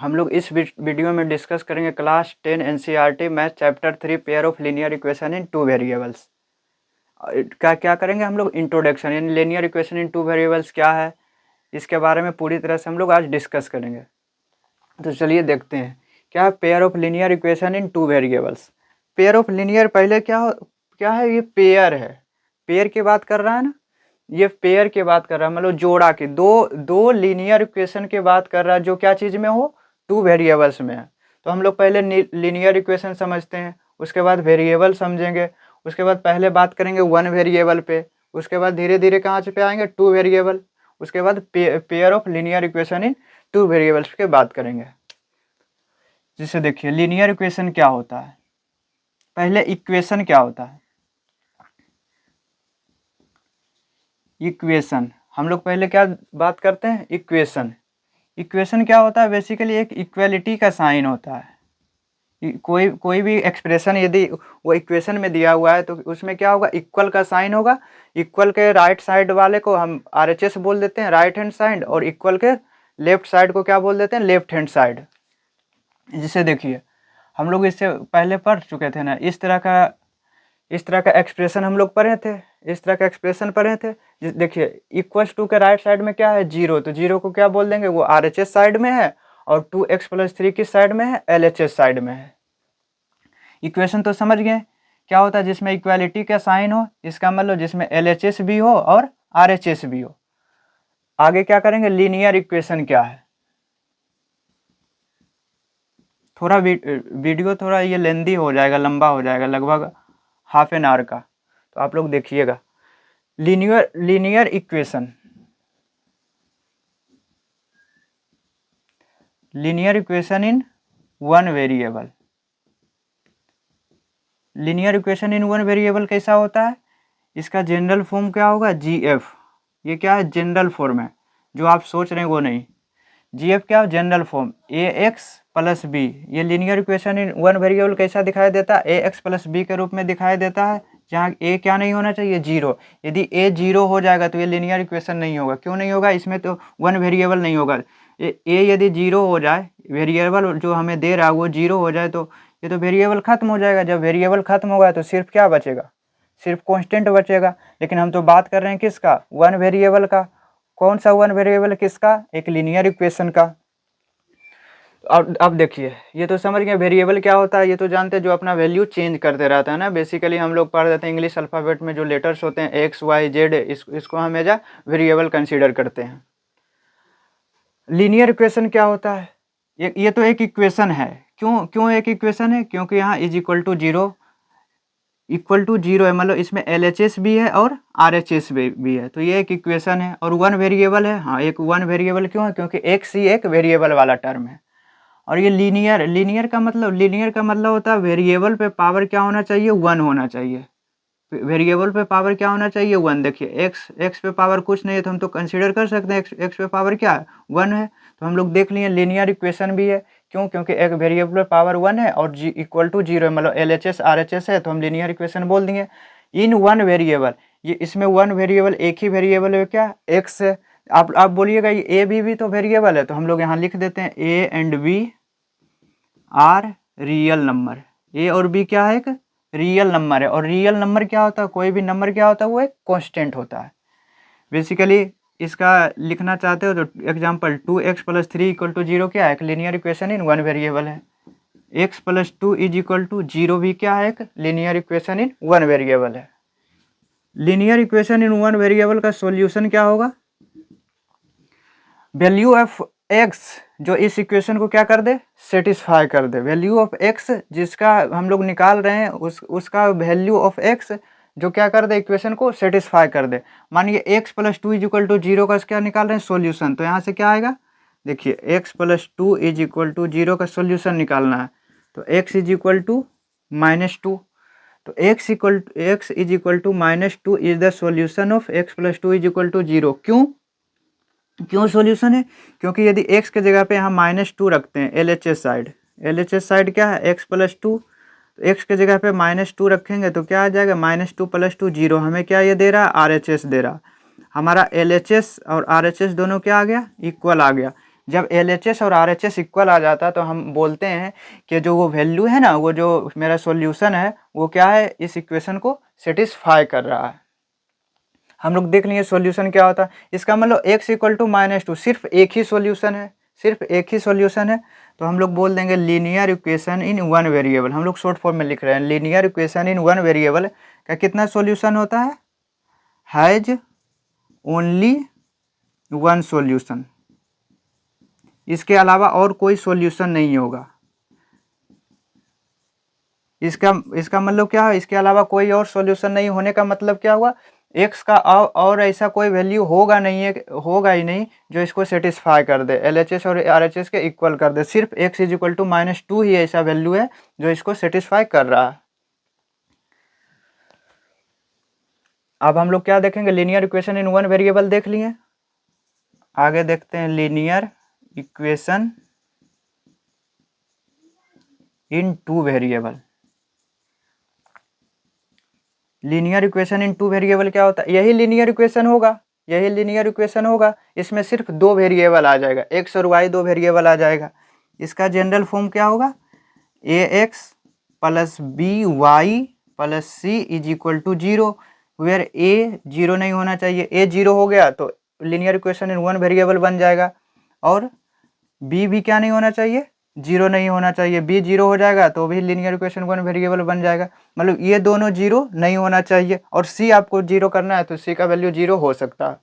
हम लोग इस वीडियो में डिस्कस करेंगे class 10 NCERT math chapter 3 pair of linear equation in two variables. क्या करेंगे हम लोग, इंट्रोडक्शन यानी linear equation in two variables क्या है, इसके बारे में पूरी तरह से हम लोग आज डिस्कस करेंगे। तो चलिए देखते हैं क्या है pair of linear equation in two variables. Pair of linear पहले क्या है, ये पेयर है, पेयर की बात कर रहा है ना, ये पेयर की बात कर रहा है, मतलब जोड़ा की दो लीनियर इक्वेशन की बात कर रहा है जो क्या चीज़ में हो, टू वेरिएबल्स में है। तो हम लोग पहले लीनियर इक्वेशन समझते हैं, उसके बाद वेरिएबल समझेंगे, उसके बाद पहले बात करेंगे वन वेरिएबल पे, उसके बाद धीरे धीरे कहाँ पे आएंगे, टू वेरिएबल, उसके बाद pair of linear equation in two variables के बात करेंगे। जिसे देखिए लीनियर इक्वेशन क्या होता है, पहले इक्वेशन क्या होता है। इक्वेशन हम लोग पहले क्या बात करते हैं, इक्वेशन। इक्वेशन क्या होता है, बेसिकली एक इक्वलिटी का साइन होता है। कोई भी एक्सप्रेशन यदि वो इक्वेशन में दिया हुआ है तो उसमें क्या होगा, इक्वल का साइन होगा। इक्वल के राइट साइड वाले को हम आरएचएस बोल देते हैं, राइट हैंड साइड, और इक्वल के लेफ्ट साइड को क्या बोल देते हैं, लेफ्ट हैंड साइड। जिसे देखिए हम लोग इससे पहले पढ़ चुके थे ना, इस तरह का एक्सप्रेशन हम लोग पढ़े थे, इस तरह का एक्सप्रेशन पढ़े थे। देखिए इक्वल्स टू के राइट साइड में क्या है, जीरो, तो जीरो को क्या बोल देंगे, वो आरएचएस साइड में है, और 2x+3 किस साइड में है, एलएचएस साइड में है। इक्वेशन तो समझ गए क्या होता है, जिसमें इक्वालिटी का साइन हो, इसका मतलब जिसमें एलएचएस भी हो और आरएचएस भी हो। आगे क्या करेंगे, लीनियर इक्वेशन क्या है। थोड़ा वीडियो थोड़ा ये लेंदी हो जाएगा, लंबा हो जाएगा, लगभग हाफ एन आवर का, तो आप लोग देखिएगा। Linear equation, linear equation in one variable. Linear equation in one variable कैसा होता है, इसका जनरल फॉर्म क्या होगा, जीएफ। ये क्या है, जनरल फॉर्म है, जो आप सोच रहे हैं वो नहीं। जीएफ क्या है, जनरल फॉर्म, ए एक्स प्लस बी। ये linear equation in one variable कैसा दिखाई देता है, ए एक्स प्लस बी के रूप में दिखाई देता है, जहाँ ए क्या नहीं होना चाहिए, जीरो। यदि ए जीरो हो जाएगा तो ये लीनियर इक्वेशन नहीं होगा। क्यों नहीं होगा, इसमें तो वन वेरिएबल नहीं होगा। ए यदि जीरो हो जाए, वेरिएबल जो हमें दे रहा है वो जीरो हो जाए, तो ये तो वेरिएबल खत्म हो जाएगा। जब वेरिएबल खत्म होगा तो सिर्फ क्या बचेगा, सिर्फ कांस्टेंट बचेगा। लेकिन हम तो बात कर रहे हैं किसका, वन वेरिएबल का। कौन सा वन वेरिएबल, किसका, एक लीनियर इक्वेशन का। अब देखिए, ये तो समझ गए वेरिएबल क्या होता है, ये तो जानते हैं, जो अपना वैल्यू चेंज करते रहता है ना। बेसिकली हम लोग पढ़ देते हैं इंग्लिश अल्फ़ाबेट में जो लेटर्स होते हैं एक्स वाई जेड, इसको हम एज अ वेरिएबल कंसीडर करते हैं। लीनियर इक्वेशन क्या होता है, ये तो एक इक्वेशन है। क्यों एक इक्वेशन है, क्योंकि यहाँ इज इक्वल टू जीरो है, मतलब इसमें एलएचएस भी है और आरएचएस भी है, तो ये एक इक्वेशन है। और वन वेरिएबल है, हाँ एक वन वेरिएबल क्यों है, क्योंकि एक्स ही एक वेरिएबल वाला टर्म है। और ये लीनियर का मतलब होता है वेरिएबल पे पावर क्या होना चाहिए, वन होना चाहिए। वेरिएबल पे पावर क्या होना चाहिए, वन। देखिए एक्स पे पावर कुछ नहीं है, तो हम तो कंसीडर कर सकते हैं एक्स पे पावर क्या है, वन है। तो हम लोग देख लिए लीनियर इक्वेशन भी है। क्यों, क्योंकि एक वेरिएबल पे पावर वन है और जी इक्वल टू जीरो है, मतलब एलएचएस आरएचएस है, तो हम लीनियर इक्वेशन बोल देंगे। इन वन वेरिएबल, ये इसमें वन वेरिएबल, एक ही वेरिएबल है क्या, एक्स है। आप बोलिएगा ये ए बी भी तो वेरिएबल है, तो हम लोग यहाँ लिख देते हैं A and B are real numbers. A और बी क्या है, एक रियल नंबर है। और रियल नंबर क्या होता है, कोई भी नंबर क्या होता है, वो एक कांस्टेंट होता है। बेसिकली इसका लिखना चाहते हो तो example 2x+3 equal to zero क्या है, एक linear equation in one variable है। x+2 is equal to zero भी क्या है, एक linear equation in one variable है। Linear equation in one variable का सॉल्यूशन क्या होगा, वैल्यू ऑफ एक्स जो इस इक्वेशन को क्या कर दे, सेटिस्फाई कर दे। वैल्यू ऑफ एक्स जिसका हम लोग निकाल रहे हैं, उसका वैल्यू ऑफ एक्स जो क्या कर दे, इक्वेशन को सेटिस्फाई कर दे। मानिए x+2 is equal to zero का क्या निकाल रहे हैं, सॉल्यूशन। तो यहाँ से क्या आएगा, देखिए x+2 is equal to zero का सॉल्यूशन निकालना है, तो x इज इक्वल टू -2। तो x is equal to -2 is the solution of x+2 is equal to zero. क्यों सॉल्यूशन है, क्योंकि यदि x के जगह पे हम -2 रखते हैं, एलएचएस साइड क्या है, x+2, तो x के जगह पे -2 रखेंगे तो क्या आ जाएगा, -2 + 2 जीरो। हमें क्या ये दे रहा है, आरएचएस दे रहा। हमारा एलएचएस और आरएचएस दोनों क्या आ गया, इक्वल आ गया। जब LHS और RHS इक्वल आ जाता है तो हम बोलते हैं कि जो वो वैल्यू है ना, वो जो मेरा सॉल्यूशन है वो क्या है, इस इक्वेशन को सेटिस्फाई कर रहा है। हम लोग देख लेंगे सॉल्यूशन क्या होता है। इसका मतलब x इक्वल टू -2 सिर्फ एक ही सॉल्यूशन है, सिर्फ एक ही सॉल्यूशन है, तो हम लोग बोल देंगे linear equation in one variable. हम लोग शॉर्ट फॉर्म में लिख रहे हैं, linear equation in one variable का कितना सॉल्यूशन होता है, हैज ओनली वन सॉल्यूशन, इसके अलावा और कोई सॉल्यूशन नहीं होगा। इसका मतलब क्या है, इसके अलावा कोई और सॉल्यूशन नहीं होने का मतलब क्या हुआ, x का और ऐसा कोई वैल्यू होगा नहीं है, होगा ही नहीं जो इसको सेटिस्फाई कर दे, LHS और RHS के इक्वल कर दे। सिर्फ x इज इक्वल टू -2 ही ऐसा वैल्यू है जो इसको सेटिस्फाई कर रहा है। अब हम लोग क्या देखेंगे, linear equation in one variable देख लिए, आगे देखते हैं linear equation in two variable. Linear equation in two variable क्या होता है, यही लीनियर इक्वेशन होगा, यही लीनियर इक्वेशन होगा। इसमें सिर्फ दो वेरिएबल आ जाएगा, x और y दो वेरिएबल आ जाएगा। इसका जनरल फॉर्म क्या होगा, ax plus by plus c is equal to 0, where a 0 नहीं होना चाहिए। a 0 हो गया तो linear equation in one variable बन जाएगा, और b भी क्या नहीं होना चाहिए, 0 नहीं होना चाहिए। b 0 हो जाएगा तो भी लीनियर इक्वेशन वन वेरिएबल बन जाएगा। मतलब ये दोनों 0 नहीं होना चाहिए, और c आपको 0 करना है तो c का वैल्यू 0 हो सकता है।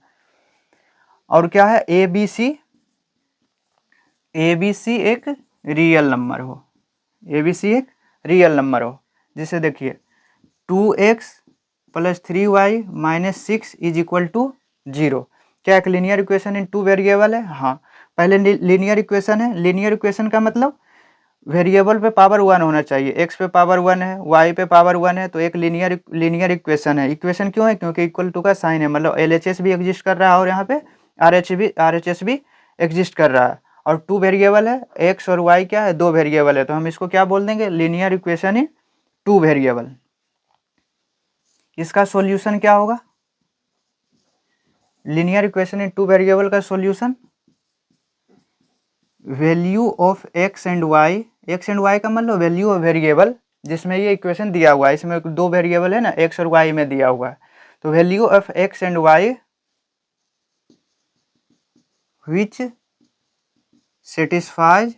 और क्या है, ABC एक रियल नंबर हो, ABC एक रियल नंबर हो। जिसे देखिए 2x plus 3y minus 6 is equal to 0, क्या एक linear equation in two variable है। हाँ, पहले लीनियर इक्वेशन है, लीनियर इक्वेशन का मतलब वेरिएबल पे पावर 1 होना चाहिए, x पे पावर 1 है, y पे पावर 1 है, तो एक लीनियर इक्वेशन है। इक्वेशन क्यों है, क्योंकि इक्वल टू का साइन है, मतलब LHS भी एग्जिस्ट कर रहा है और यहाँ पे RHS भी एग्जिस्ट कर रहा है। और टू वेरिएबल है, x और y क्या है, दो वेरिएबल है, तो हम इसको क्या बोल देंगे, linear equation in two variable. इसका सॉल्यूशन क्या होगा, linear equation in two variable का solution, value of x and y का मतलब वैल्यू ऑफ वेरिएबल जिसमें ये इक्वेशन दिया हुआ है, इसमें दो वेरिएबल है ना, x और y में दिया हुआ है, तो value of x and y which satisfies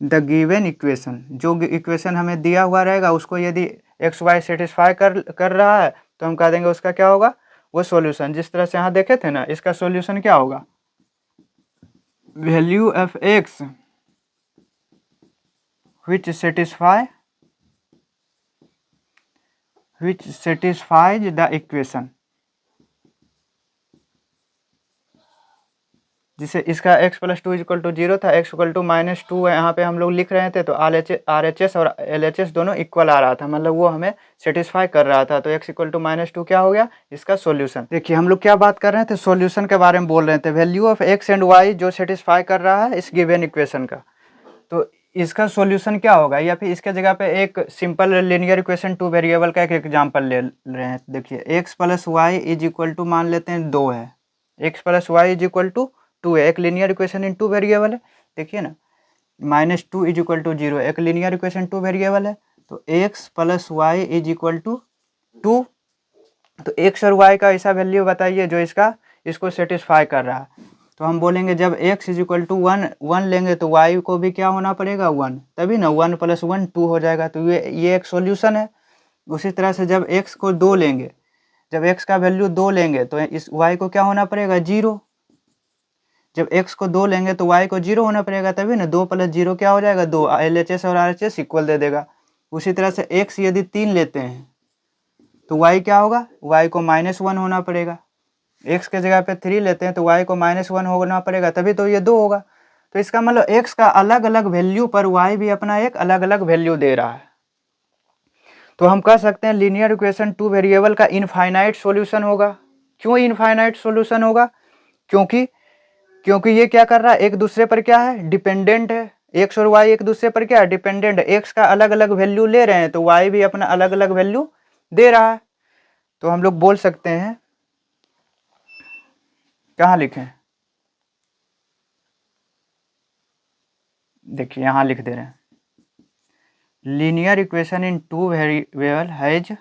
the given equation. जो इक्वेशन हमें दिया हुआ रहेगा उसको यदि x y सेटिस्फाई कर रहा है तो हम कह देंगे उसका क्या होगा, वो सॉल्यूशन। जिस तरह से यहाँ देखे थे ना, इसका सॉल्यूशन क्या होगा, value of x which satisfies the equation, जिसे इसका x प्लस 2 इक्वल टू 0 था, x इक्वल टू -2 है, यहाँ पे हम लोग लिख रहे थे, तो RHS और LHS दोनों इक्वल आ रहा था, मतलब वो हमें सेटिस्फाई कर रहा था, तो x इक्वल टू -2 क्या हो गया, इसका सॉल्यूशन। देखिए हम लोग क्या बात कर रहे थे, सॉल्यूशन के बारे में बोल रहे थे, value of x and y जो सेटिस्फाई कर रहा है इस गिवन इक्वेशन का, तो इसका सॉल्यूशन क्या होगा, या फिर इसके जगह पे एक simple linear equation two variable का एक एग्जांपल ले रहे हैं। देखिए x plus Y is equal to मान लेते हैं 2 है, x plus Y is equal to 2 है, एक linear equation in two variable है। देखिए ना, -2 इज इक्वल टू 0 एक लीनियर इक्वेशन टू वेरिएबल है, तो x plus Y is equal to 2, तो x और y का ऐसा वैल्यू बताइए जो इसको सेटिस्फाई कर रहा है। तो हम बोलेंगे जब x इज इक्वल टू 1 लेंगे तो y को भी क्या होना पड़ेगा, 1, तभी ना 1 प्लस 1 2 हो जाएगा, तो ये एक सॉल्यूशन है। उसी तरह से जब x को 2 लेंगे, जब x का वैल्यू 2 लेंगे तो इस y को क्या होना पड़ेगा, 0। जब x को 2 लेंगे तो y को 0 होना पड़ेगा, तभी ना 2 प्लस 0 क्या हो जाएगा, 2। LHS और RHS इक्वल दे देगा। उसी तरह से x यदि 3 लेते हैं तो y क्या होगा, y को -1 होना पड़ेगा। x के जगह पे 3 लेते हैं तो y को -1 होना पड़ेगा, तभी तो ये 2 होगा। तो इसका मतलब x का अलग अलग वैल्यू पर y भी अपना एक अलग अलग वैल्यू दे रहा है। तो हम कह सकते हैं लीनियर इक्वेशन टू वेरिएबल का इनफाइनाइट सॉल्यूशन होगा। क्यों इनफाइनाइट सॉल्यूशन होगा, क्योंकि ये क्या कर रहा है, एक दूसरे पर क्या है, डिपेंडेंट है। x और y एक दूसरे पर क्या है, डिपेंडेंट है। x का अलग अलग वैल्यू ले रहे हैं तो y भी अपना अलग अलग वैल्यू दे रहा है। तो हम लोग बोल सकते हैं, कहाँ लिखें, देखिए यहाँ लिख दे रहे हैं, linear equation in two variable has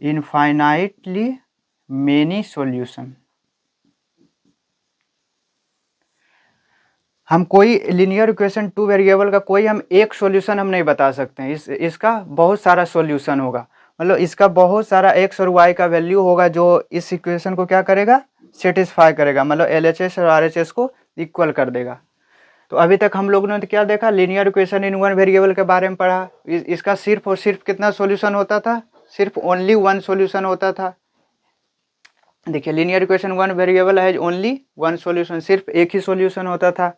infinitely many solution. हम कोई लीनियर इक्वेशन टू वेरिएबल का कोई हम एक सॉल्यूशन हम नहीं बता सकते हैं, इसका बहुत सारा सॉल्यूशन होगा, मतलब इसका बहुत सारा एक्स और वाई का वैल्यू होगा जो इस इक्वेशन को क्या करेगा, सेटिस्फाई करेगा, मतलब LHS और RHS को इक्वल कर देगा। तो अभी तक हम लोगों ने क्या देखा, linear equation in one variable के बारे में पढ़ा। इसका सिर्फ और सिर्फ कितना सॉल्यूशन होता था, सिर्फ ओनली वन सॉल्यूशन होता था। देखिए लीनियर इक्वेशन वन वेरिएबल है ओनली वन सॉल्यूशन, सिर्फ एक ही सॉल्यूशन होता था।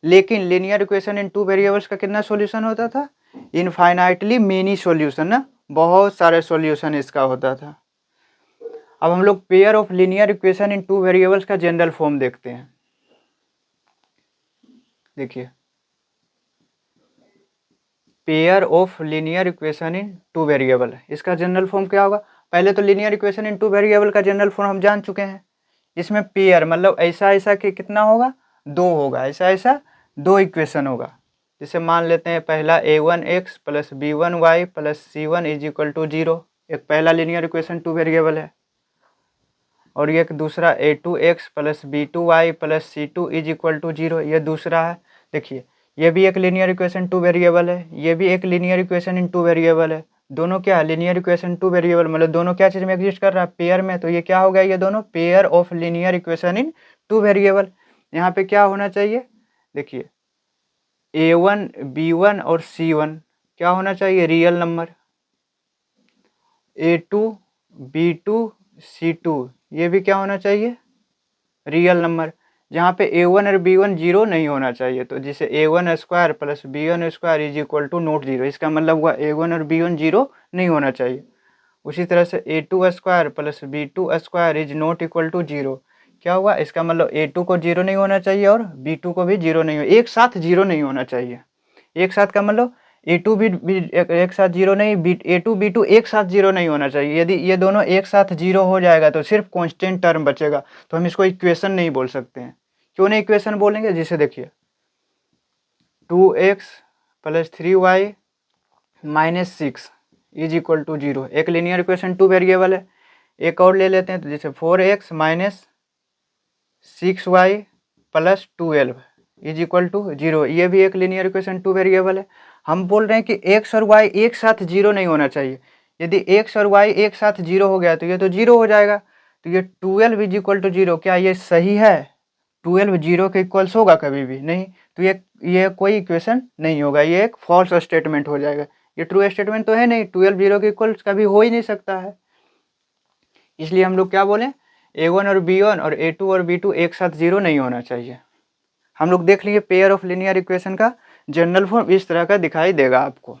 लेकिन linear equation in two variables का कितना सॉल्यूशन होता था, इनफाइनाइटली मेनी सॉल्यूशन, ना बहुत सारे सॉल्यूशन इसका होता था। अब हम लोग pair of linear equation in two variables का जनरल फॉर्म देखते हैं। देखिए pair of linear equation in two variable, इसका जनरल फॉर्म क्या होगा। पहले तो linear equation in two variable का जनरल फॉर्म हम जान चुके हैं। इसमें पेयर मतलब ऐसा ऐसा कि कितना होगा, दो होगा, ऐसा ऐसा दो इक्वेशन होगा। जैसे मान लेते हैं पहला a1x plus b1y plus c1 is equal to 0, एक पहला लीनियर इक्वेशन टू वेरिएबल है। और ये एक दूसरा a2x plus b2y plus c2 is equal to 0, ये दूसरा है। देखिए ये भी एक लीनियर इक्वेशन टू वेरिएबल है, ये भी एक linear equation in two variable है। दोनों क्या है, लीनियर इक्वेशन टू वेरिएबल, मतलब दोनों क्या चीज़ में एग्जिस्ट कर रहा है, पेयर में। तो ये क्या हो गया, ये दोनों pair of linear equation in two variable. यहाँ पे क्या होना चाहिए, देखिए a1 b1 और c1 क्या होना चाहिए, real number. a2 b2 c2 ये भी क्या होना चाहिए, रियल नंबर। जहाँ पे a1 और b1 जीरो नहीं होना चाहिए। तो जैसे a1 square plus b1 square is equal to not zero, इसका मतलब हुआ a1 और b1 जीरो नहीं होना चाहिए। उसी तरह से a2 square plus b2 square is not equal to zero, क्या हुआ, इसका मतलब a2 को जीरो नहीं होना चाहिए और b2 को भी जीरो नहीं हो, एक साथ जीरो नहीं होना चाहिए। एक साथ का मतलब a2 भी एक साथ जीरो नहीं, a2 b2 एक साथ जीरो नहीं होना चाहिए। यदि ये दोनों एक साथ जीरो हो जाएगा तो सिर्फ कांस्टेंट टर्म बचेगा, तो हम इसको इक्वेशन नहीं बोल सकते हैं। क्यों नहीं इक्वेशन बोलेंगे, जिसे देखिए 2x plus 3y minus 6 is equal to 0, एक लीनियर इक्वेशन टू वेरिएबल है। एक और ले लेते हैं, तो जैसे 4x minus 6y plus 12 is equal to 0, ये भी एक लीनियर इक्वेशन टू वेरिएबल है। हम बोल रहे हैं कि x और y एक साथ जीरो नहीं होना चाहिए। यदि x और y एक साथ जीरो हो गया तो ये तो जीरो हो जाएगा। तो ये 12 इज इक्वल टू 0, क्या ये सही है, 12 जीरो के इक्वल्स होगा कभी भी नहीं। तो ये कोई इक्वेशन नहीं होगा, ये एक फॉल्स स्टेटमेंट हो जाएगा। ये ट्रू स्टेटमेंट तो है नहीं, 12 जीरो के इक्वल्स कभी हो ही नहीं सकता है। इसलिए हम लोग क्या बोले, a1 और b1 और a2 और b2 एक साथ जीरो नहीं होना चाहिए। हम लोग देख लीजिए पेयर ऑफ लीनियर इक्वेशन का जनरल फॉर्म इस तरह का दिखाई देगा आपको।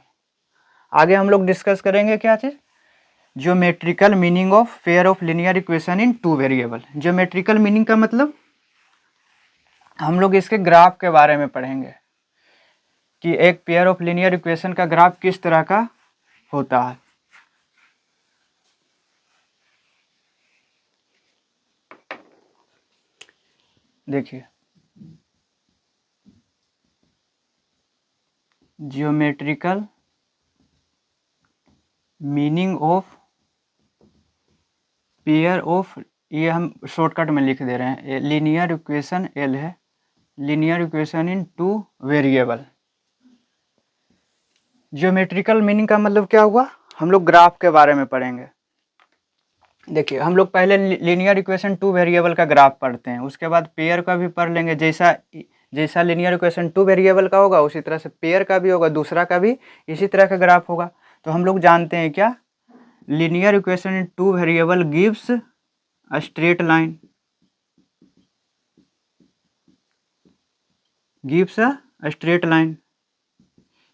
आगे हम लोग डिस्कस करेंगे क्या चीज़, geometrical meaning of pair of linear equation in two variable. Geometrical meaning का मतलब हम लोग इसके ग्राफ के बारे में पढ़ेंगे कि एक पेयर ऑफ लीनियर इक्वेशन का ग्राफ किस तरह का होता है। देखिए geometrical meaning of pair of, ये हम शॉर्टकट में लिख दे रहे हैं, लीनियर इक्वेशन एल है, linear equation in two variable. Geometrical meaning का मतलब क्या हुआ, हम लोग ग्राफ के बारे में पढ़ेंगे। देखिए हम लोग पहले लीनियर इक्वेशन टू वेरिएबल का ग्राफ पढ़ते हैं, उसके बाद पेयर का भी पढ़ लेंगे। जैसा लीनियर इक्वेशन टू वेरिएबल का होगा उसी तरह से पेयर का भी होगा, दूसरा का भी इसी तरह का ग्राफ होगा। तो हम लोग जानते हैं क्या, linear equation in two variable gives a straight line, gives a straight line,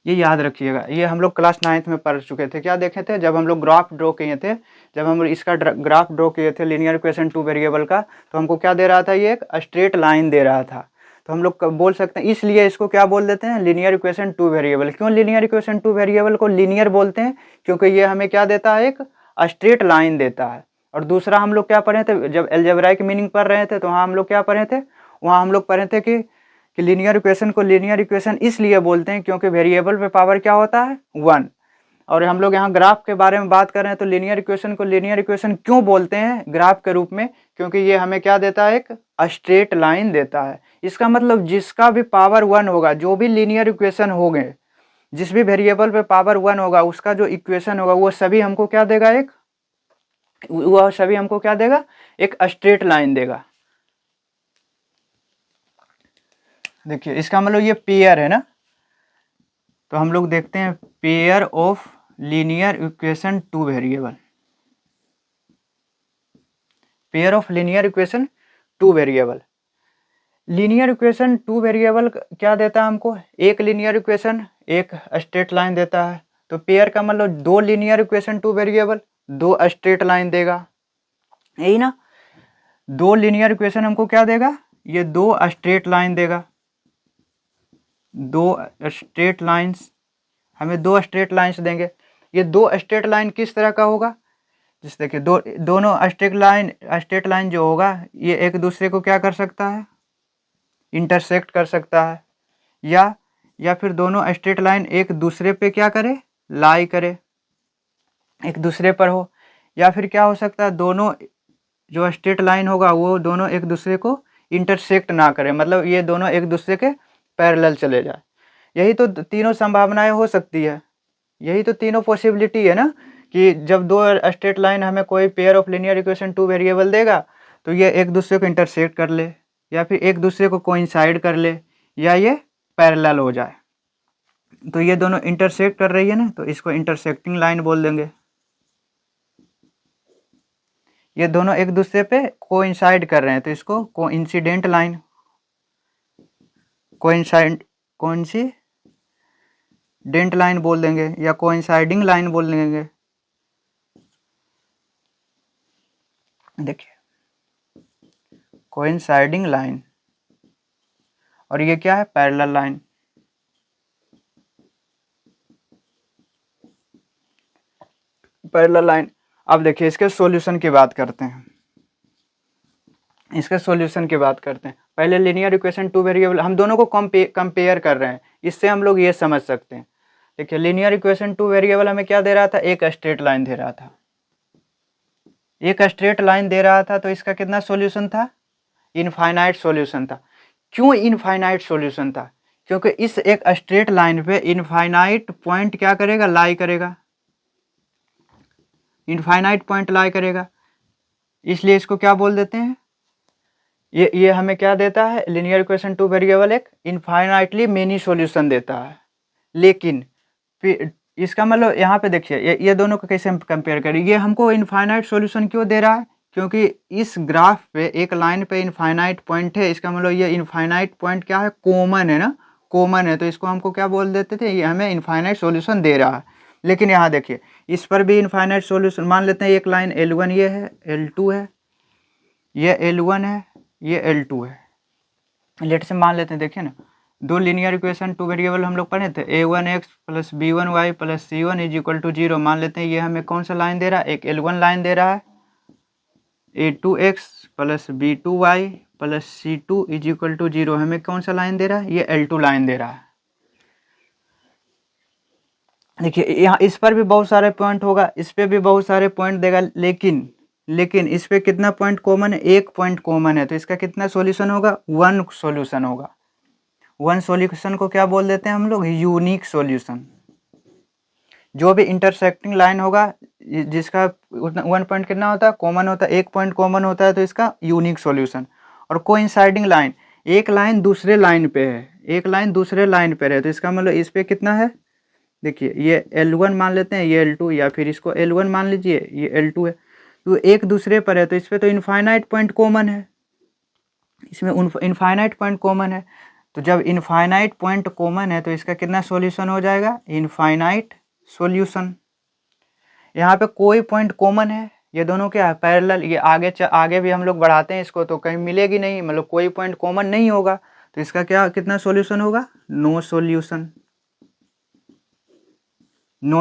ये याद रखिएगा। ये हम लोग क्लास 9th में पढ़ चुके थे। क्या देखे थे, जब हम लोग ग्राफ ड्रॉ किए थे, जब हम इसका ग्राफ ड्रॉ किए थे लीनियर इक्वेशन टू वेरिएबल का, तो हमको क्या दे रहा था, ये एक स्ट्रेट लाइन दे रहा था। तो हम लोग बोल सकते हैं, इसलिए इसको क्या बोल देते हैं, लीनियर इक्वेशन टू वेरिएबल। क्यों लीनियर इक्वेशन टू वेरिएबल को लीनियर बोलते हैं, क्योंकि ये हमें क्या देता है, एक स्ट्रेट लाइन देता है। और दूसरा हम लोग क्या पढ़े थे, जब अलजेब्राइक मीनिंग पढ़ रहे थे तो वहाँ हम लोग क्या पढ़े थे, वहाँ हम लोग पढ़े थे कि कि लीनियर इक्वेशन को लीनियर इक्वेशन इसलिए बोलते हैं क्योंकि वेरिएबल पे पावर क्या होता है 1। और हम लोग यहाँ ग्राफ के बारे में बात कर रहे हैं तो लीनियर इक्वेशन को लीनियर इक्वेशन क्यों बोलते हैं ग्राफ के रूप में, क्योंकि ये हमें क्या देता है, एक स्ट्रेट लाइन देता है। इसका मतलब जिसका भी पावर 1 होगा, जो भी लीनियर इक्वेशन होंगे, जिस भी वेरिएबल पे पावर 1 होगा उसका जो इक्वेशन होगा वो सभी हमको क्या देगा, एक स्ट्रेट लाइन देगा। देखिए इसका मतलब ये पेयर है ना, तो हम लोग देखते हैं pair of linear equation two variable. Pair of linear equation two variable, linear equation two variable क्या देता है हमको, एक लीनियर इक्वेशन एक स्ट्रेट लाइन देता है। तो पेयर का मतलब दो लीनियर इक्वेशन टू वेरिएबल, दो स्ट्रेट लाइन देगा, यही ना। दो लीनियर इक्वेशन हमको क्या देगा, ये दो स्ट्रेट लाइन देगा, दो स्ट्रेट लाइंस, हमें दो स्ट्रेट लाइंस देंगे। ये दो स्ट्रेट लाइन किस तरह का होगा, जैसे देखिए दोनों स्ट्रेट लाइन जो होगा ये एक दूसरे को क्या कर सकता है, इंटरसेक्ट कर सकता है, या फिर दोनों स्ट्रेट लाइन एक दूसरे पे क्या करे, लाई करे, एक दूसरे पर हो। या फिर क्या हो सकता है, दोनों जो स्ट्रेट लाइन होगा वो दोनों एक दूसरे को इंटरसेक्ट ना करे, मतलब ये दोनों एक दूसरे के पैरेलल चले जाए। यही तो तीनों संभावनाएं हो सकती है, यही तो तीनों पॉसिबिलिटी है ना, कि जब दो स्ट्रेट लाइन हमें कोई pair of linear equation two variable देगा तो ये एक दूसरे को इंटरसेक्ट कर ले, या फिर एक दूसरे को कोइंसाइड कर ले, या ये पैरेलल हो जाए। तो ये दोनों इंटरसेक्ट कर रही है ना, तो इसको इंटरसेक्टिंग लाइन बोल देंगे। ये दोनों एक दूसरे पे कोइंसाइड कर रहे हैं तो इसको कोइंसिडेंट लाइन, कोइंसिडेंट लाइन बोल देंगे, या कोइंसाइडिंग लाइन बोल देंगे। देखिए कोइंसाइडिंग लाइन, और ये क्या है, पैरेलल लाइन। Parallel line. अब देखिए इसके सॉल्यूशन की बात करते हैं, पहले लीनियर इक्वेशन टू वेरिएबल, हम दोनों को कंपेयर कर रहे हैं, इससे हम लोग ये समझ सकते हैं। देखिए लीनियर इक्वेशन टू वेरिएबल हमें क्या दे रहा था, एक स्ट्रेट लाइन दे रहा था, तो इसका कितना सॉल्यूशन था, इनफाइनाइट सॉल्यूशन था। क्यों इनफाइनाइट सॉल्यूशन था, क्योंकि इस एक स्ट्रेट लाइन पे इनफाइनाइट पॉइंट क्या करेगा, लाई करेगा, इनफाइनाइट पॉइंट लाई करेगा, इसलिए इसको क्या बोल देते हैं, ये हमें क्या देता है, लीनियर इक्वेशन टू वेरिएबल एक इनफाइनाइटली मेनी सॉल्यूशन देता है। लेकिन इसका मतलब यहाँ पे देखिए ये दोनों को कैसे हम कंपेयर करें, ये हमको इनफाइनाइट सॉल्यूशन क्यों दे रहा है, क्योंकि इस ग्राफ पे एक लाइन पे इनफाइनाइट पॉइंट है, इसका मतलब ये इनफाइनाइट पॉइंट क्या है, कॉमन है ना, कॉमन है, तो इसको हमको क्या बोल देते थे, ये हमें इनफाइनाइट सॉल्यूशन दे रहा है। लेकिन यहाँ देखिए इस पर भी इनफाइनाइट सॉल्यूशन, मान लेते हैं एक लाइन L1 ये है, L2 है, ये L1 है, ये L2 है। लेट से मान लेते हैं, देखिए ना, दो लीनियर इक्वेशन टू वेरिएबल हम लोग पढ़े थे, a1x plus b1y plus c1 is equal to 0। मान लेते हैं ये हमें कौन सा लाइन दे रहा है, एक L1 लाइन दे रहा है, a2x plus b2y plus c2 is equal to 0 हमें कौन सा लाइन दे रहा है, ये L2 लाइन दे रहा है। देखिए यहाँ इस पर भी बहुत सारे पॉइंट होगा, इस पे भी बहुत सारे पॉइंट देगा, लेकिन इस पे कितना पॉइंट कॉमन है, एक पॉइंट कॉमन है, तो इसका कितना सॉल्यूशन होगा, वन सॉल्यूशन होगा। वन सॉल्यूशन को क्या बोल देते हैं हम लोग, यूनिक सॉल्यूशन। जो भी इंटरसेक्टिंग लाइन होगा जिसका वन पॉइंट कितना होता है, कॉमन होता है, एक पॉइंट कॉमन होता है, तो इसका यूनिक सॉल्यूशन। और कोइंसाइडिंग लाइन, एक लाइन दूसरे लाइन पे है, तो इसका मतलब इस पे कितना है, देखिए ये L1 मान लेते हैं, ये L2, या फिर इसको L1 मान लीजिए, ये L2 है, तो एक दूसरे पर है, तो इस पर तो इनफाइनाइट पॉइंट कॉमन है, इसमें इनफाइनाइट पॉइंट कॉमन है। तो जब इनफाइनाइट पॉइंट कॉमन है तो इसका कितना सॉल्यूशन हो जाएगा, इनफाइनाइट सॉल्यूशन। यहाँ पे कोई पॉइंट कॉमन है, ये दोनों क्या है, पैरेलल। ये आगे भी हम लोग बढ़ाते हैं इसको तो कहीं मिलेगी नहीं, मतलब कोई पॉइंट कॉमन नहीं होगा, तो इसका क्या कितना सॉल्यूशन होगा, नो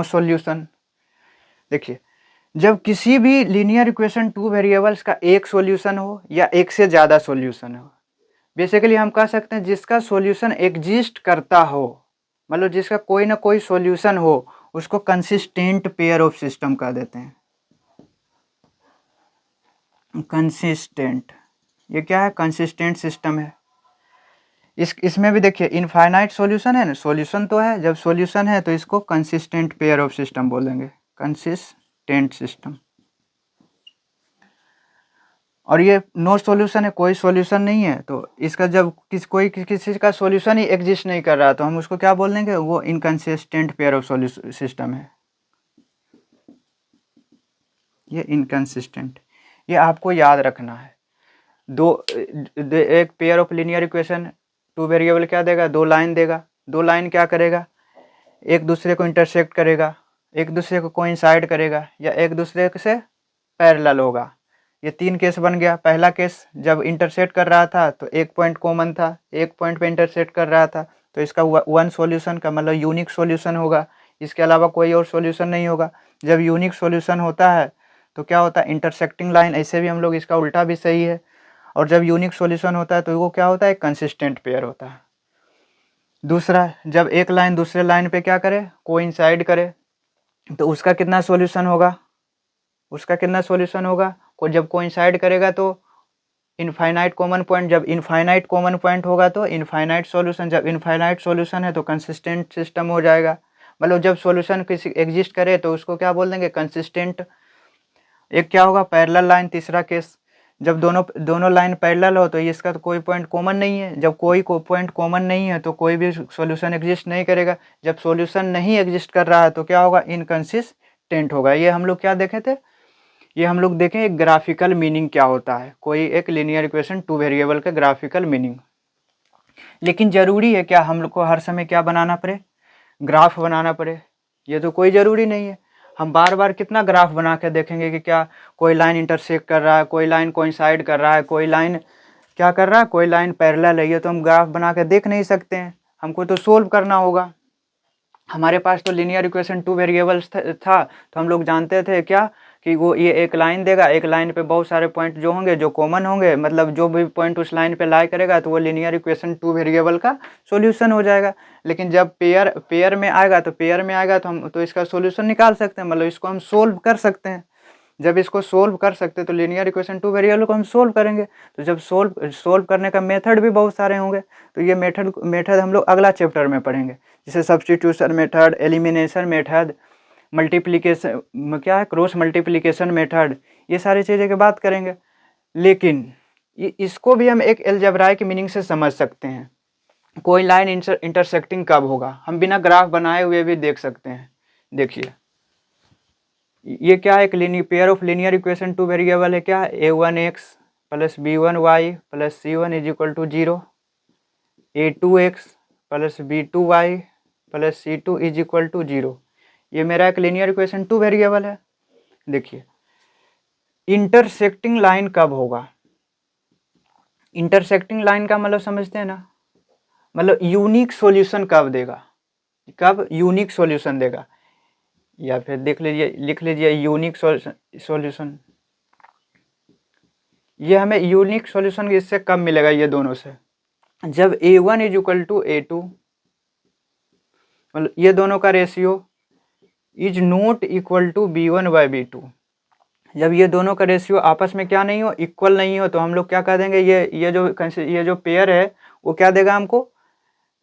सॉल्यूशन। देखिए जब किसी भी लीनियर इक्वेशन टू वेरिएबल्स का एक सॉल्यूशन हो या एक से ज़्यादा सॉल्यूशन हो, बेसिकली हम कह सकते हैं जिसका सॉल्यूशन एग्जिस्ट करता हो, मतलब जिसका कोई ना कोई सॉल्यूशन हो, उसको कंसिस्टेंट पेयर ऑफ सिस्टम कह देते हैं। कंसिस्टेंट, ये क्या है? कंसिस्टेंट सिस्टम है। इसमें भी देखिए इनफाइनाइट सॉल्यूशन है ना, सॉल्यूशन तो है, जब सॉल्यूशन है तो इसको कंसिस्टेंट पेयर ऑफ सिस्टम बोलेंगे, कंसिस्टेंट सिस्टम। और ये नो सॉल्यूशन है, कोई सॉल्यूशन नहीं है, तो इसका जब किसी का सॉल्यूशन ही एग्जिस्ट नहीं कर रहा तो हम उसको क्या बोल देंगे? वो इनकंसिस्टेंट पेयर ऑफ सिस्टम है, ये इनकंसिस्टेंट। ये आपको याद रखना है। एक pair of linear equation, two variable क्या देगा? दो लाइन देगा। दो लाइन क्या करेगा? एक दूसरे को इंटरसेक्ट करेगा, एक दूसरे को कोइंसाइड करेगा, या एक दूसरे से पैरेलल होगा। ये तीन केस बन गया। पहला केस जब इंटरसेक्ट कर रहा था तो एक पॉइंट कॉमन था, एक पॉइंट पे इंटरसेक्ट कर रहा था, तो इसका वन सॉल्यूशन का मतलब यूनिक सॉल्यूशन होगा, इसके अलावा कोई और सॉल्यूशन नहीं होगा। जब यूनिक सॉल्यूशन होता है तो क्या होता है? इंटरसेक्टिंग लाइन, ऐसे भी हम लोग इसका उल्टा भी सही है। और जब यूनिक सॉल्यूशन होता है तो वो क्या होता है? कंसिस्टेंट पेयर होता है। दूसरा, जब एक लाइन दूसरे लाइन पे क्या करे? कोइंसाइड करे, तो उसका कितना सॉल्यूशन होगा? उसका कितना सॉल्यूशन होगा? जब कोइंसाइड करेगा तो इनफाइनाइट कॉमन पॉइंट, जब इनफाइनाइट कॉमन पॉइंट होगा तो इनफाइनाइट सॉल्यूशन, जब इनफाइनाइट सॉल्यूशन है तो कंसिस्टेंट सिस्टम हो जाएगा। मतलब जब सॉल्यूशन किसी एग्जिस्ट करे तो उसको क्या बोल देंगे? कंसिस्टेंट। एक क्या होगा? पैरेलल लाइन, तीसरा केस, जब दोनों लाइन पैरेलल हो तो इसका तो कोई पॉइंट कॉमन नहीं है। जब कोई पॉइंट कॉमन नहीं है तो कोई भी सॉल्यूशन एग्जिस्ट नहीं करेगा। जब सॉल्यूशन नहीं एग्जिस्ट कर रहा है तो क्या होगा? इनकंसिस्टेंट होगा। ये हम लोग क्या देखे थे? ये हम लोग देखें एक ग्राफिकल मीनिंग क्या होता है, कोई एक लीनियर इक्वेशन टू वेरिएबल का ग्राफिकल मीनिंग। लेकिन ज़रूरी है क्या हम लोग को हर समय क्या बनाना पड़े? ग्राफ बनाना पड़े? ये तो कोई ज़रूरी नहीं है। हम बार बार कितना ग्राफ बना के देखेंगे कि क्या कोई लाइन इंटरसेक्ट कर रहा है, कोई लाइन कोइंसाइड कर रहा है, कोई लाइन क्या कर रहा है, कोई लाइन पैरेलल है। ये तो हम ग्राफ बना के देख नहीं सकते हैं, हमको तो सोल्व करना होगा। हमारे पास तो लीनियर इक्वेशन टू वेरिएबल्स था, तो हम लोग जानते थे क्या कि वो ये एक लाइन देगा, एक लाइन पे बहुत सारे पॉइंट जो होंगे जो कॉमन होंगे, मतलब जो भी पॉइंट उस लाइन पे लाई करेगा तो वो लीनियर इक्वेशन टू वेरिएबल का सॉल्यूशन हो जाएगा। लेकिन जब पेयर में आएगा तो हम तो इसका सॉल्यूशन निकाल सकते हैं, मतलब इसको हम सोल्व कर सकते हैं। जब इसको सोल्व कर सकते हैं तो लीनियर इक्वेशन टू वेरिएबल को हम सोल्व करेंगे। तो जब सोल्व करने का मेथड भी बहुत सारे होंगे, तो ये मेथड हम लोग अगला चैप्टर में पढ़ेंगे, जैसे substitution method, elimination method, multiplication, क्या है, क्रॉस मल्टीप्लिकेशन मेथड, ये सारी चीज़ें की बात करेंगे। लेकिन इसको भी हम एक अलजेब्राइक मीनिंग से समझ सकते हैं। कोई लाइन इंटरसेक्टिंग कब होगा हम बिना ग्राफ बनाए हुए भी देख सकते हैं। देखिए ये क्या है? एक pair of linear equation two variable है, क्या? a1x plus b1y plus c1 is equal to 0, a2x plus b2y plus c2 is equal to 0। ये मेरा एक लीनियर इक्वेशन टू वेरिएबल है। देखिए इंटरसेक्टिंग लाइन कब होगा? इंटरसेक्टिंग लाइन का मतलब समझते हैं ना, मतलब यूनिक सॉल्यूशन कब देगा? कब यूनिक सॉल्यूशन देगा? या फिर देख लीजिए, लिख लीजिए यूनिक सॉल्यूशन। ये हमें यूनिक सॉल्यूशन इससे कब मिलेगा? ये दोनों से, जब a1 is equal to a2, मतलब ये दोनों का ratio is not equal to b1 by b2। जब ये दोनों का रेशियो आपस में क्या नहीं हो, इक्वल नहीं हो, तो हम लोग क्या कह देंगे? ये जो पेयर है वो क्या देगा हमको?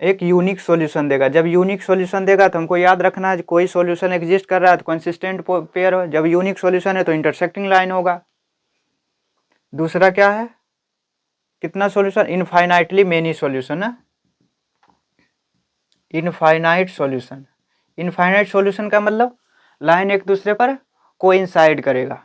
एक यूनिक सॉल्यूशन देगा। जब यूनिक सॉल्यूशन देगा तो हमको याद रखना है कोई सॉल्यूशन एग्जिस्ट कर रहा है तो कंसिस्टेंट पेयर हो। जब यूनिक सॉल्यूशन है तो इंटरसेक्टिंग लाइन होगा। दूसरा क्या है? कितना सॉल्यूशन? इनफाइनाइटली मेनी सॉल्यूशन है, इनफाइनाइट सॉल्यूशन। इनफाइनाइट सॉल्यूशन का मतलब लाइन एक दूसरे पर कोइंसाइड करेगा।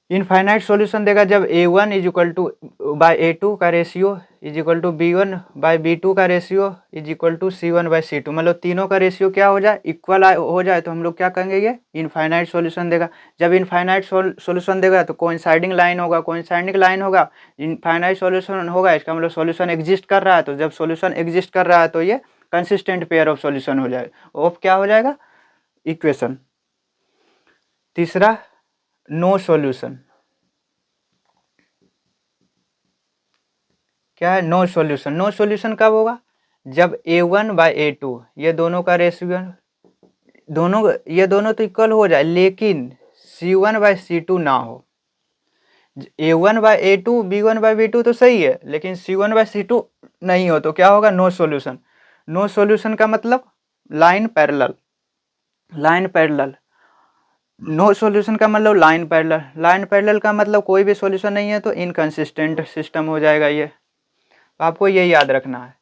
इनफाइनाइट सॉल्यूशन देगा जब a1 is equal to by a2 का ratio is equal to b1 by b2 का ratio is equal to c1 by c2, मतलब तीनों का रेशियो क्या हो जाए? इक्वल हो जाए, तो हम लोग क्या कहेंगे? ये इनफाइनाइट सॉल्यूशन देगा। जब इनफाइनाइट सॉल्यूशन देगा तो कोइंसाइडिंग लाइन होगा, कोइंसाइडिंग लाइन होगा, इनफाइनाइट सॉल्यूशन होगा, इसका मतलब सॉल्यूशन एग्जिस्ट कर रहा है। तो जब सॉल्यूशन एग्जिस्ट कर रहा है तो ये कंसिस्टेंट पेयर ऑफ सॉल्यूशन हो जाएगा, ऑफ क्या हो जाएगा? इक्वेशन। तीसरा, नो सॉल्यूशन। क्या है, नो सॉल्यूशन। नो सॉल्यूशन कब होगा, जब A1/A2 ये दोनों का रेशियो, ये दोनों तो इक्वल हो जाए लेकिन C1/C2 ना हो। A1/A2 B1/B2 तो सही है, लेकिन C1/C2 नहीं हो तो क्या होगा, नो सॉल्यूशन। नो सॉल्यूशन का मतलब line parallel, line parallel. No solution का मतलब लाइन पैरेलल, लाइन पैरेलल का मतलब कोई भी सॉल्यूशन नहीं है तो इनकंसिस्टेंट सिस्टम हो जाएगा ये। आपको ये याद रखना है।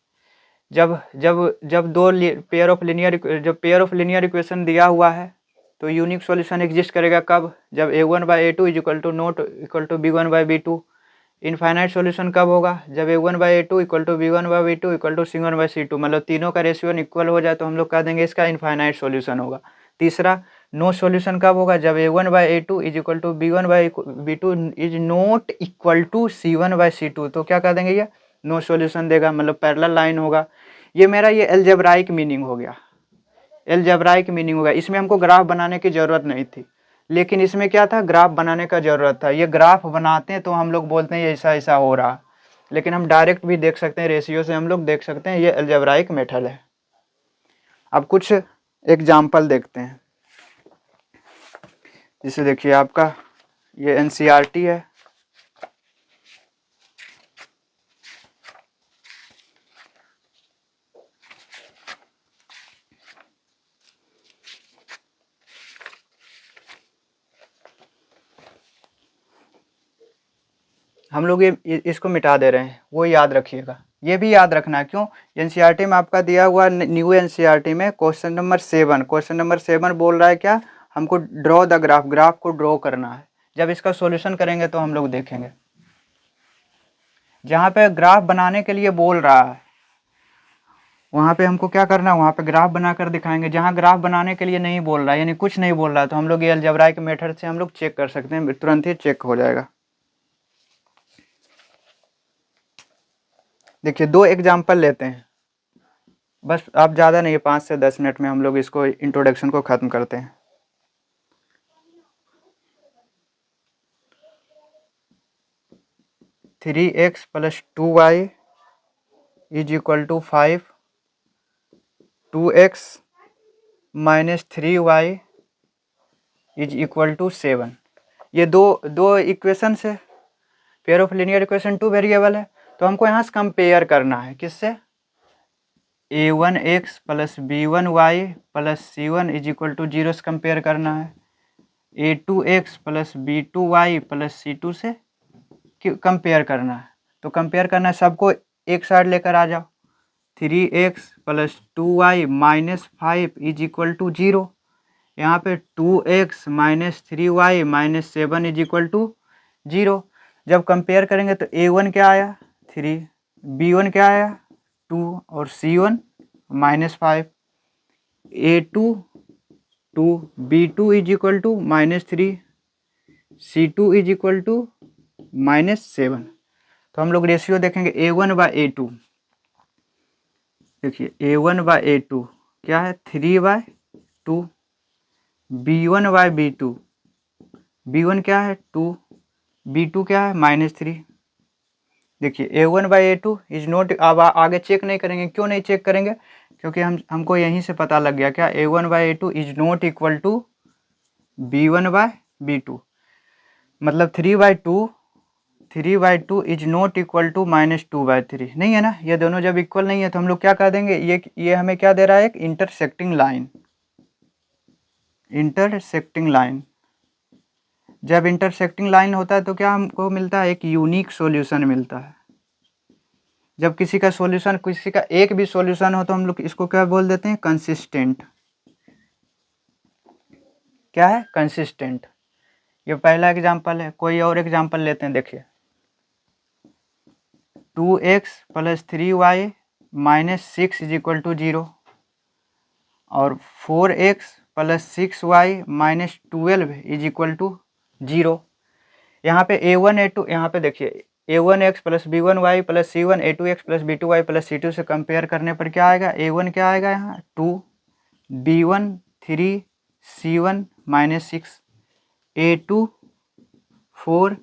जब जब जब दो पेयर ऑफ लीनियर इक्वेशन दिया हुआ है तो यूनिक सॉल्यूशन एग्जिस्ट करेगा कब, जब A1/A2 is equal to not equal to B1/B2। Infinite solution कब होगा, जब A1/A2 equal to B1/B2 equal to C1/C2, मतलब तीनों का रेशियो इक्वल हो जाए तो हम लोग कह देंगे इसका इनफाइनाइट सॉल्यूशन होगा। तीसरा, नो सॉल्यूशन कब होगा, जब A1/A2 is equal to B1/B2 is not equal to C1/C2, तो क्या कह देंगे, ये नो सॉल्यूशन देगा, मतलब पैरेलल लाइन होगा। ये मेरा ये अलजेब्राइक मीनिंग हो गया, अलजेब्राइक मीनिंग होगा। इसमें हमको ग्राफ बनाने की ज़रूरत नहीं थी, लेकिन इसमें क्या था, ग्राफ बनाने का ज़रूरत था। ये ग्राफ बनाते हैं तो हम लोग बोलते हैं ये ऐसा ऐसा हो रहा, लेकिन हम डायरेक्ट भी देख सकते हैं, रेशियो से हम लोग देख सकते हैं, ये अलजेब्राइक मेथड है। अब कुछ एग्जाम्पल देखते हैं। जिसे देखिए आपका ये NCERT है, हम लोग ये इसको मिटा दे रहे हैं, वो याद रखिएगा। ये भी याद रखना है, क्यों, NCERT में आपका दिया हुआ न्यू NCERT में क्वेश्चन नंबर 7 बोल रहा है क्या, हमको ड्रॉ द ग्राफ को ड्रॉ करना है। जब इसका सॉल्यूशन करेंगे तो हम लोग देखेंगे। जहाँ पे ग्राफ बनाने के लिए बोल रहा है वहाँ पे हमको क्या करना है, वहाँ पे ग्राफ बनाकर दिखाएंगे। जहाँ ग्राफ बनाने के लिए नहीं बोल रहा है, यानी कुछ नहीं बोल रहा है, तो हम लोग ये अलजेब्राइक मेथड से हम लोग चेक कर सकते हैं, तुरंत ही चेक हो जाएगा। देखिए 2 एग्जाम्पल लेते हैं, बस आप ज़्यादा नहीं, 5 से 10 मिनट में हम लोग इसको इंट्रोडक्शन को ख़त्म करते हैं। Three X plus 2y is equal to 5, 2x minus 3y is equal to 7। ये दो इक्वेशन से पेयर ऑफ लीनियर इक्वेशन 2 वेरिएबल है, तो हमको यहाँ से कंपेयर करना है, किससे, A1x plus B1y plus C1 is equal to 0 से कंपेयर करना है। A2x plus B2y plus C2 से कंपेयर करना है। तो कंपेयर करना है, सबको एक साइड लेकर आ जाओ। 3x plus 2y minus 5 is equal to 0। यहाँ पे 2x minus 3y minus 7 is equal to 0। जब कंपेयर करेंगे तो A1 क्या आया 3, B1 क्या आया 2 और C1 minus 5। A2 2, B2 is equal to minus 3, C2 is equal to minus 7। तो हम लोग रेशियो देखेंगे A1/A2। देखिए A1/A2 क्या है 3/2, B1/B2, B1 क्या है 2, B2 क्या है -3। देखिए A1/A2 इज नॉट, अब आगे चेक नहीं करेंगे। क्यों नहीं चेक करेंगे, क्योंकि हमको यहीं से पता लग गया क्या, A1/A2 is not equal to B1/B2, मतलब 3/2 इज नॉट इक्वल टू -2/3 नहीं है ना। ये दोनों जब इक्वल नहीं है तो हम लोग क्या कह देंगे, ये हमें क्या दे रहा है, एक इंटरसेक्टिंग लाइन। जब इंटरसेक्टिंग लाइन होता है तो क्या हमको मिलता है, एक यूनिक सॉल्यूशन मिलता है। जब किसी का एक भी सॉल्यूशन हो तो हम लोग इसको क्या बोल देते हैं, कंसिस्टेंट। क्या है, कंसिस्टेंट। ये पहला एग्जांपल है। कोई और एग्जांपल लेते हैं, देखिए 2x plus 3y minus 6 is equal to 0 और 4x plus 6y minus 12 is equal to 0। यहाँ पे A1 A2, यहाँ पे देखिए A1x plus B1y plus C1 A2x plus B2y plus C2 से कंपेयर करने पर क्या आएगा, A1 क्या आएगा यहाँ 2, B1 3, C1 -6, A2 4,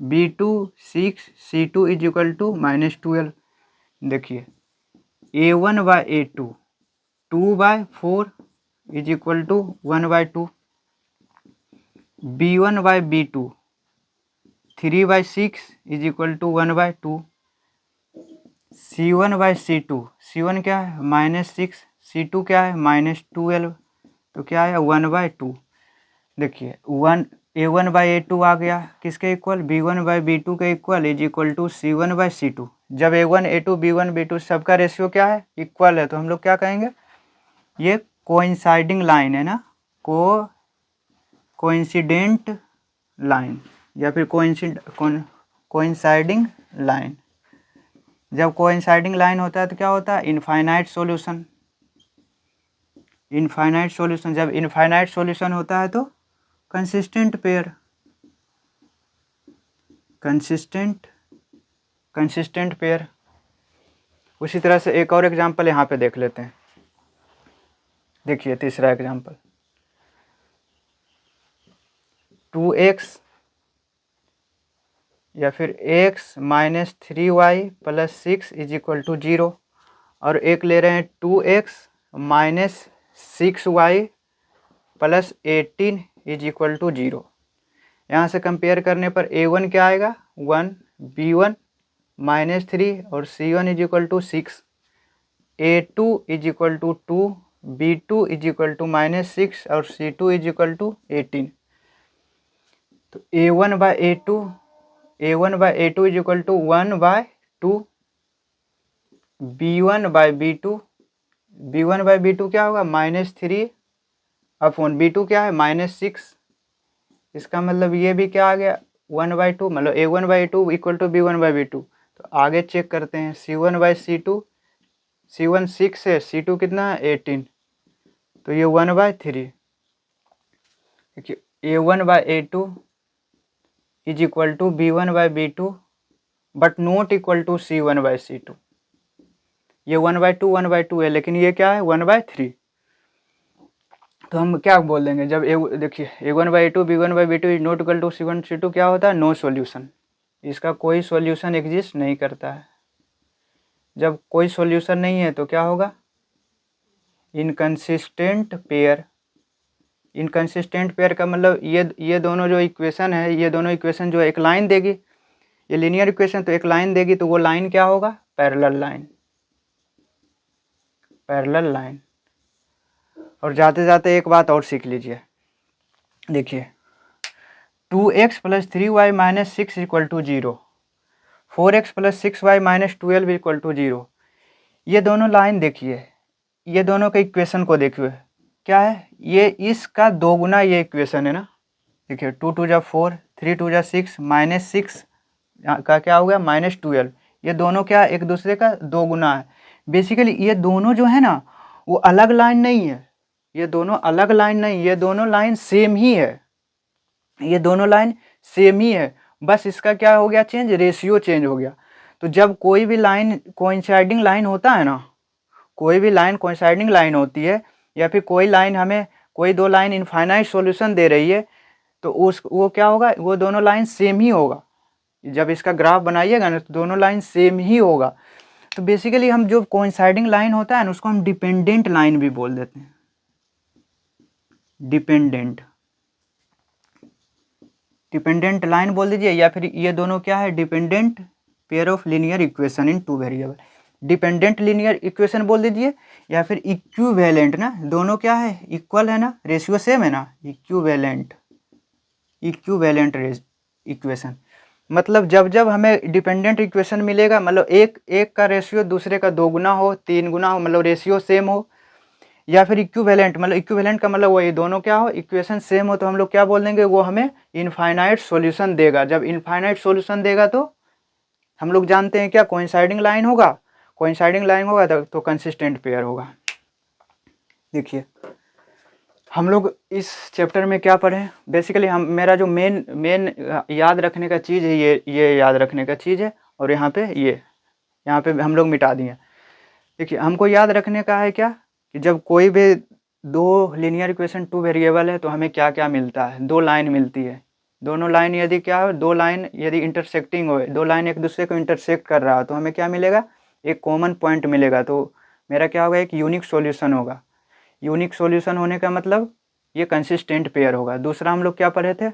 B2 6, C2 is equal to -12। देखिए A1/A2 2/4 is equal to 1/2, B1/B2 3/6 is equal to 1/2, C1/C2 C1 क्या है -6, C2 क्या है -12, तो क्या है 1/2। देखिए A1/A2 आ गया किसके इक्वल, B1/B2 के equal is equal to C1/C2। जब A1 A2 B1 B2 सबका रेशियो क्या है इक्वल है, तो हम लोग क्या कहेंगे, ये कोइंसाइडिंग लाइन है ना, कोइंसिडेंट लाइन या फिर कोइंसाइडिंग लाइन। जब कोइंसाइडिंग लाइन होता है तो क्या होता है, इनफाइनाइट सॉल्यूशन। इनफाइनाइट सॉल्यूशन, जब इनफाइनाइट सॉल्यूशन होता है तो कंसिस्टेंट पेयर, कंसिस्टेंट पेयर। उसी तरह से एक और एग्जांपल यहाँ पे देख लेते हैं। देखिए तीसरा एग्जांपल 2x या फिर x - 3y + 6 is equal to 0, और एक ले रहे हैं 2x - 6y + 18 is equal to 0। यहाँ से कंपेयर करने पर A1 क्या आएगा 1, B1 -3 और C1 is equal to 6, A2 is equal to 2, B2 is equal to -6 और C2 इज इक्वल टू 18। तो A1/A2 is equal to 1/2, B1/B2 क्या होगा -3/B2 क्या है -6। इसका मतलब ये भी क्या आ गया 1/2, मतलब A1/A2 इक्वल टू B1/B2। तो आगे चेक करते हैं C1/C2, C1 6 है, C2 कितना है 18, तो ये 1/3। देखिए A1/A2 is equal to B1/B2 but not equal to C1/C2। ये 1/2 है, लेकिन ये क्या है 1/3। तो हम क्या बोल देंगे, जब देखिए A1/A2 B1/B2 is not equal to C1/C2 क्या होता है, नो सॉल्यूशन। इसका कोई सॉल्यूशन एग्जिस्ट नहीं करता है। जब कोई सॉल्यूशन नहीं है तो क्या होगा, इनकंसिस्टेंट पेयर। इनकंसिस्टेंट पेयर का मतलब ये दोनों जो इक्वेशन है, ये दोनों इक्वेशन जो एक लाइन देगी, ये लीनियर इक्वेशन तो एक लाइन देगी, तो वो लाइन क्या होगा, पैरेलल लाइन, पैरेलल लाइन। और जाते जाते एक बात और सीख लीजिए। देखिए 2x + 3y - 6 equal to 0, 4x + 6y - 12 equal to 0। ये दोनों लाइन देखिए, ये दोनों के इक्वेशन को देखिए क्या है, ये इसका दोगुना ये इक्वेशन है ना। देखिए 2 2 जा 4, 3 2 जा 6 -6 का क्या हो गया -12। ये दोनों क्या एक दूसरे का दोगुना है। बेसिकली ये दोनों जो है ना वो अलग लाइन नहीं है, ये दोनों अलग लाइन नहीं, ये दोनों लाइन सेम ही है, ये दोनों लाइन सेम ही है, बस इसका क्या हो गया चेंज, रेशियो चेंज हो गया। तो जब कोई भी लाइन कोइंसाइडिंग लाइन होता है ना, कोई भी लाइन कोइंसाइडिंग लाइन होती है, या फिर कोई लाइन हमें कोई दो लाइन इनफाइनाइट सॉल्यूशन दे रही है, तो वो क्या होगा, वो दोनों लाइन सेम ही होगा। जब इसका ग्राफ बनाइएगा ना तो दोनों लाइन सेम ही होगा। तो बेसिकली हम जो कोइंसाइडिंग लाइन होता है ना उसको हम डिपेंडेंट लाइन भी बोल देते हैं, डिपेंडेंट लाइन बोल दीजिए, या फिर ये दोनों क्या है, dependent pair of linear equation in two variable. Dependent linear equation बोल दीजिए, या फिर इक्विवेलेंट ना, दोनों क्या है इक्वल है ना, रेशियो सेम है ना, इक्विवेलेंट इक्वेशन। मतलब जब जब हमें डिपेंडेंट इक्वेशन मिलेगा, मतलब एक का रेशियो दूसरे का 2 गुना हो, 3 गुना हो, मतलब रेशियो सेम हो, या फिर इक्विवेलेंट, मतलब इक्विवेलेंट का मतलब वही दोनों क्या हो, इक्वेशन सेम हो, तो हम लोग क्या बोल देंगे, वो हमें इनफाइनाइट सॉल्यूशन देगा। जब इनफाइनाइट सॉल्यूशन देगा तो हम लोग जानते हैं क्या, कोइंसाइडिंग लाइन होगा, कोइंसाइडिंग लाइन होगा तो कंसिस्टेंट पेयर होगा। देखिए हम लोग इस चैप्टर में क्या पढ़े, बेसिकली मेरा जो मेन याद रखने का चीज़ है, ये याद रखने का चीज़ है, और यहाँ पे हम लोग मिटा दिए। देखिए हमको याद रखने का है क्या, कि जब कोई भी दो लीनियर इक्वेशन 2 वेरिएबल है तो हमें क्या क्या मिलता है, 2 लाइन मिलती है, दोनों लाइन यदि क्या हो, दो लाइन यदि इंटरसेक्टिंग हो, दो लाइन एक दूसरे को इंटरसेक्ट कर रहा हो तो हमें क्या मिलेगा, एक कॉमन पॉइंट मिलेगा। तो मेरा क्या होगा, एक यूनिक सॉल्यूशन होगा। यूनिक सॉल्यूशन होने का मतलब ये कंसिस्टेंट पेयर होगा। दूसरा हम लोग क्या पढ़े थे,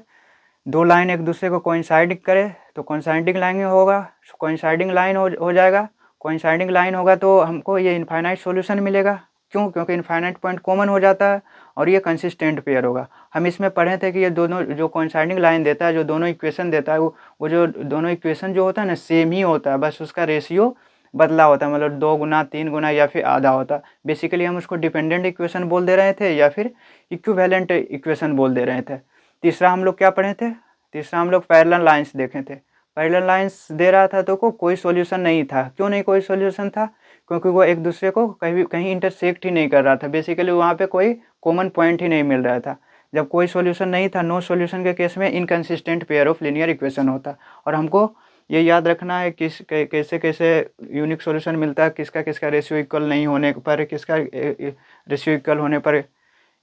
दो लाइन एक दूसरे को कोइंसाइड करे तो कोइंसाइडिंग लाइन होगा, कोइंसाइडिंग लाइन हो जाएगा। कोइंसाइडिंग लाइन होगा तो हमको ये इनफाइनाइट सॉल्यूशन मिलेगा। क्यों? क्योंकि इनफाइनाइट पॉइंट कॉमन हो जाता है और ये कंसिस्टेंट पेयर होगा। हम इसमें पढ़े थे कि ये दोनों जो कोइंसाइडिंग लाइन देता है, जो दोनों इक्वेशन देता है, वो जो दोनों इक्वेशन जो होता है ना सेम ही होता है, बस उसका रेशियो बदला होता है, मतलब 2 गुना 3 गुना या फिर आधा होता है। बेसिकली हम उसको डिपेंडेंट इक्वेशन बोल दे रहे थे या फिर इक्विवेलेंट इक्वेशन बोल दे रहे थे। तीसरा हम लोग क्या पढ़े थे, तीसरा हम लोग पैरेलल लाइंस देखे थे। पैरेलल लाइंस दे रहा था तो कोई सॉल्यूशन नहीं था। क्यों नहीं कोई सॉल्यूशन था? क्योंकि वो एक दूसरे को कहीं इंटरसेक्ट ही नहीं कर रहा था। बेसिकली वहाँ पे कोई कॉमन पॉइंट ही नहीं मिल रहा था। जब कोई सॉल्यूशन नहीं था, नो सॉल्यूशन के केस में inconsistent pair of linear equation होता। और हमको ये याद रखना है कैसे कैसे यूनिक सॉल्यूशन मिलता है, किसका किसका रेशियो इक्वल नहीं होने पर, किसका रेशियो इक्वल होने पर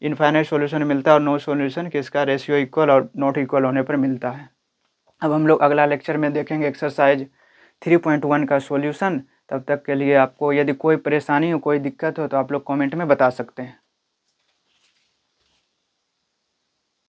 इनफाइनाइट सॉल्यूशन मिलता है, और नो सॉल्यूशन किसका रेशियो इक्वल और नॉट इक्वल होने पर मिलता है। अब हम लोग अगला लेक्चर में देखेंगे एक्सरसाइज 3.1 का सॉल्यूशन। तब तक के लिए आपको यदि कोई परेशानी हो, कोई दिक्कत हो तो आप लोग कमेंट में बता सकते हैं।